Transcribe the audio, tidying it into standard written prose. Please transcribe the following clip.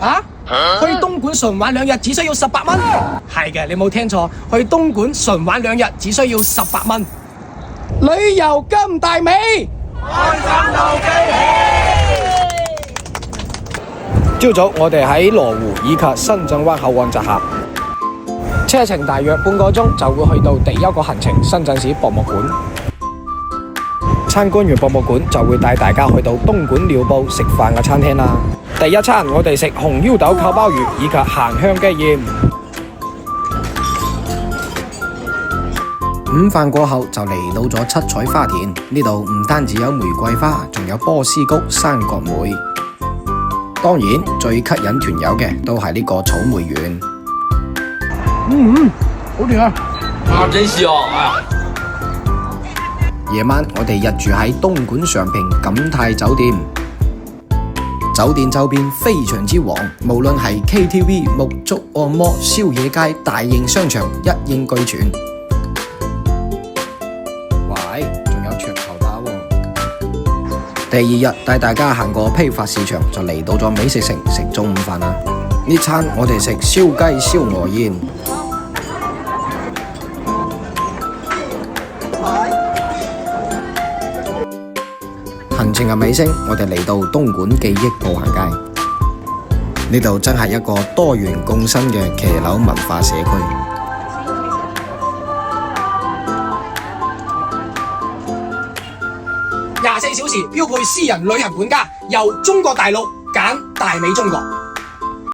啊？去東莞純玩2日只需要18蚊。係嘅，你冇聽錯，去東莞純玩2日只需要18蚊。旅遊金大美，開心到飛起。朝早我哋喺羅湖以及深圳灣口岸集合，車程大約半個鐘就會去到第一個行程深圳市博物館。參觀完博物館就會帶大家去到東莞寮步食飯嘅餐廳啦。第一餐我哋食紅腰豆扣鮑魚以及鹹香雞燕。午飯過後就嚟到咗七彩花田，呢度唔單止有玫瑰花，仲有波斯菊、山角梅。當然最吸引團友嘅都係呢個草莓園。好甜啊！真香！夜晚我哋入住喺東莞常平錦泰酒店，酒店周邊非常之旺，無論係 KTV、沐足按摩、宵夜街、大型商場一應俱全。喂，仲有桌球打喎。第二日帶大家行過批發市場，就嚟到咗美食城食中午飯啦。呢餐我哋食燒雞燒鵝宴。行程嘅尾聲，我哋嚟到東莞記憶步行街，呢度真係一個多元共生嘅騎樓文化社區。24小時標配私人旅行管家，由中國大陸揀大美中國。